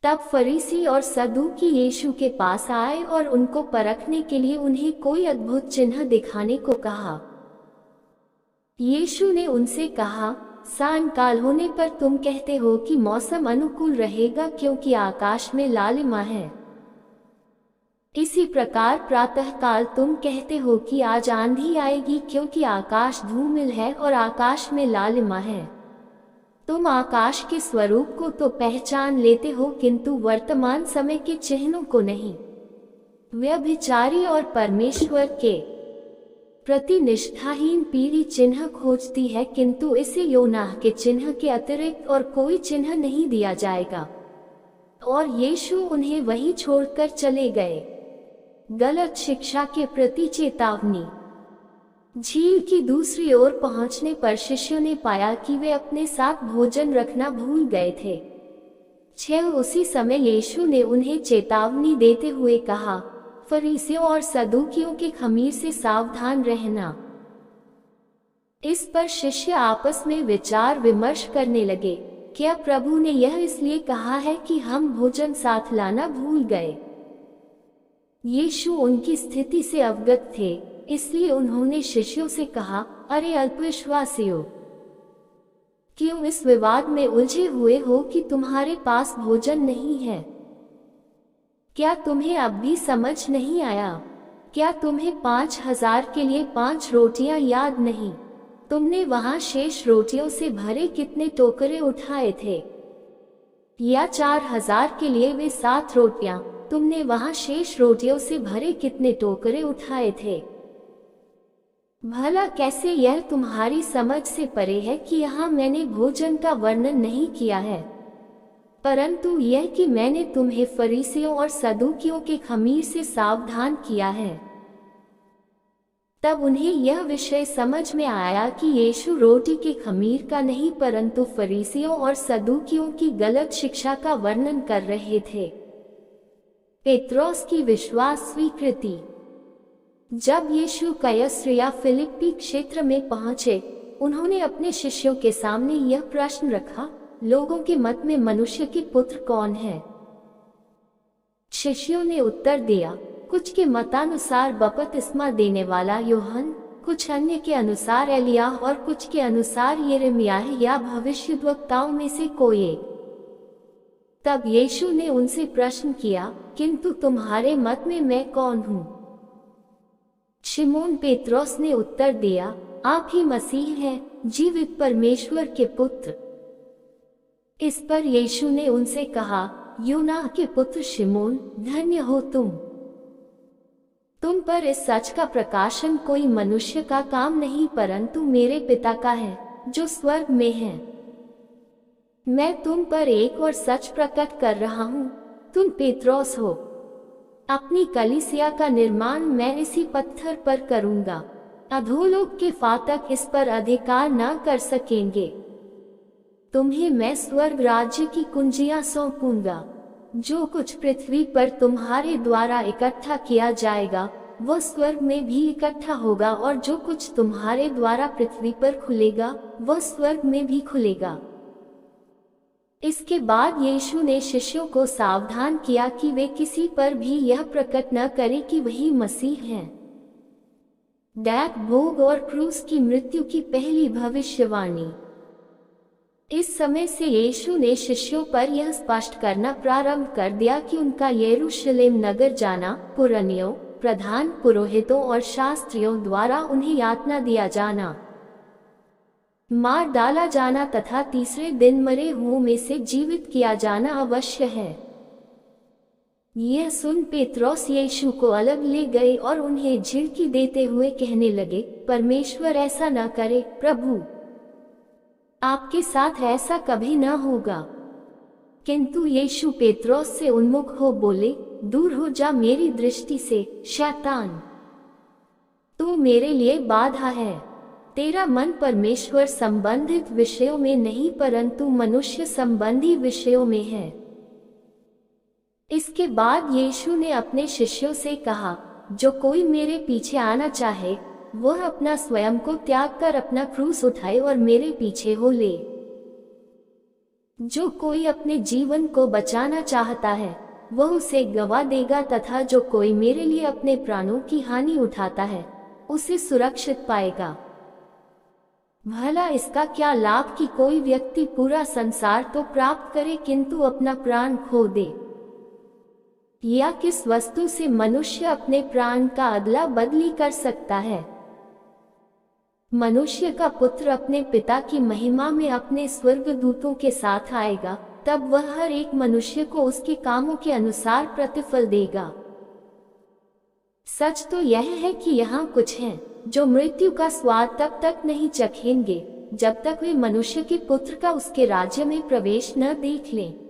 तब फरीसी और सदूकी यीशु के पास आए और उनको परखने के लिए उन्हें कोई अद्भुत चिन्ह दिखाने को कहा। यीशु ने उनसे कहा, सायंकाल होने पर तुम कहते हो कि मौसम अनुकूल रहेगा क्योंकि आकाश में लालिमा है। इसी प्रकार प्रातःकाल तुम कहते हो कि आज आंधी आएगी क्योंकि आकाश धूमिल है और आकाश में लालिमा है। तुम आकाश के स्वरूप को तो पहचान लेते हो किंतु वर्तमान समय के चिन्हों को नहीं। व्यभिचारी और परमेश्वर के प्रति निष्ठाहीन पीढ़ी चिन्ह खोजती है किंतु इसे योनाह के चिन्ह के अतिरिक्त और कोई चिन्ह नहीं दिया जाएगा। और यीशु उन्हें वहीं छोड़कर चले गए। गलत शिक्षा के प्रति चेतावनी। झील की दूसरी ओर पहुंचने पर शिष्यों ने पाया कि वे अपने साथ भोजन रखना भूल गए थे। उसी समय यीशु ने उन्हें चेतावनी देते हुए कहा, फरीसियों और सदूकियों के खमीर से सावधान रहना। इस पर शिष्य आपस में विचार विमर्श करने लगे, क्या प्रभु ने यह इसलिए कहा है कि हम भोजन साथ लाना भूल गए? यीशु उनकी स्थिति से अवगत थे, इसलिए उन्होंने शिष्यों से कहा, अरे अल्पविश्वासियों, क्यों इस विवाद में उलझे हुए हो कि तुम्हारे पास भोजन नहीं है? क्या तुम्हें अब भी समझ नहीं आया? क्या तुम्हें 5,000 के लिए 5 रोटियां याद नहीं? तुमने वहां शेष रोटियों से भरे कितने टोकरे उठाए थे? या 4,000 के लिए वे 7 रोटियां, तुमने वहां शेष रोटियों से भरे कितने टोकरे उठाए थे? भला कैसे यह तुम्हारी समझ से परे है कि यहाँ मैंने भोजन का वर्णन नहीं किया है, परंतु यह कि मैंने तुम्हें फरीसियों और सदूकियों के खमीर से सावधान किया है। तब उन्हें यह विषय समझ में आया कि यीशु रोटी के खमीर का नहीं परंतु फरीसियों और सदूकियों की गलत शिक्षा का वर्णन कर रहे थे। पेत्रोस की विश्वास स्वीकृति। जब यीशु कैसरिया फिलिप्पी क्षेत्र में पहुंचे, उन्होंने अपने शिष्यों के सामने यह प्रश्न रखा, लोगों के मत में मनुष्य के पुत्र कौन है? शिष्यों ने उत्तर दिया, कुछ के मतानुसार बपतिस्मा देने वाला यूहन्ना, कुछ अन्य के अनुसार एलिय्याह और कुछ के अनुसार यिर्मयाह या भविष्यद्वक्ताओं में से कोई एक। तब यीशु ने उनसे प्रश्न किया, किंतु तुम्हारे मत में मैं कौन हूँ? शिमोन पेत्रोस ने उत्तर दिया, आप ही मसीह हैं, जीवित परमेश्वर के पुत्र। इस पर यीशु ने उनसे कहा, योनाह के पुत्र शिमोन, धन्य हो तुम पर इस सच का प्रकाशन कोई मनुष्य का काम नहीं परंतु मेरे पिता का है जो स्वर्ग में है। मैं तुम पर एक और सच प्रकट कर रहा हूँ, तुम पेत्रोस हो। अपनी कलीसिया का निर्माण मैं इसी पत्थर पर करूँगा, अधोलोक के फाटक इस पर अधिकार न कर सकेंगे। तुम्हें मैं स्वर्ग राज्य की कुंजियां सौंपूंगा। जो कुछ पृथ्वी पर तुम्हारे द्वारा इकट्ठा किया जाएगा वह स्वर्ग में भी इकट्ठा होगा और जो कुछ तुम्हारे द्वारा पृथ्वी पर खुलेगा वह स्वर्ग में भी खुलेगा। इसके बाद यीशु ने शिष्यों को सावधान किया कि वे किसी पर भी यह प्रकट न करें कि वही मसीह हैं। दैत भोग और क्रूस की मृत्यु की पहली भविष्यवाणी। इस समय से यीशु ने शिष्यों पर यह स्पष्ट करना प्रारंभ कर दिया कि उनका यरूशलेम नगर जाना पुरनियों, प्रधान पुरोहितों और शास्त्रियों द्वारा उन्हें यातना दिया जाना, मार डाला जाना तथा तीसरे दिन मरे हुओं में से जीवित किया जाना अवश्य है। यह सुन पेत्रोस यीशु को अलग ले गए और उन्हें झिड़की देते हुए कहने लगे, परमेश्वर ऐसा न करे प्रभु, आपके साथ ऐसा कभी न होगा। किंतु यीशु पेत्रोस से उन्मुख हो बोले, दूर हो जा मेरी दृष्टि से शैतान, तू मेरे लिए बाधा है। तेरा मन परमेश्वर संबंधित विषयों में नहीं परंतु मनुष्य संबंधी विषयों में है। इसके बाद यीशु ने अपने शिष्यों से कहा, जो कोई मेरे पीछे आना चाहे वह अपना स्वयं को त्याग कर अपना क्रूस उठाए और मेरे पीछे हो ले। जो कोई अपने जीवन को बचाना चाहता है वह उसे गंवा देगा, तथा जो कोई मेरे लिए अपने प्राणों की हानि उठाता है उसे सुरक्षित पाएगा। भला इसका क्या लाभ कि कोई व्यक्ति पूरा संसार तो प्राप्त करे किंतु अपना प्राण खो दे। या किस वस्तु से मनुष्य अपने प्राण का अदला बदली कर सकता है। मनुष्य का पुत्र अपने पिता की महिमा में अपने स्वर्गदूतों के साथ आएगा, तब वह हर एक मनुष्य को उसके कामों के अनुसार प्रतिफल देगा। सच तो यह है कि यहाँ कुछ हैं जो मृत्यु का स्वाद तब तक नहीं चखेंगे जब तक वे मनुष्य के पुत्र का उसके राज्य में प्रवेश न देख लें।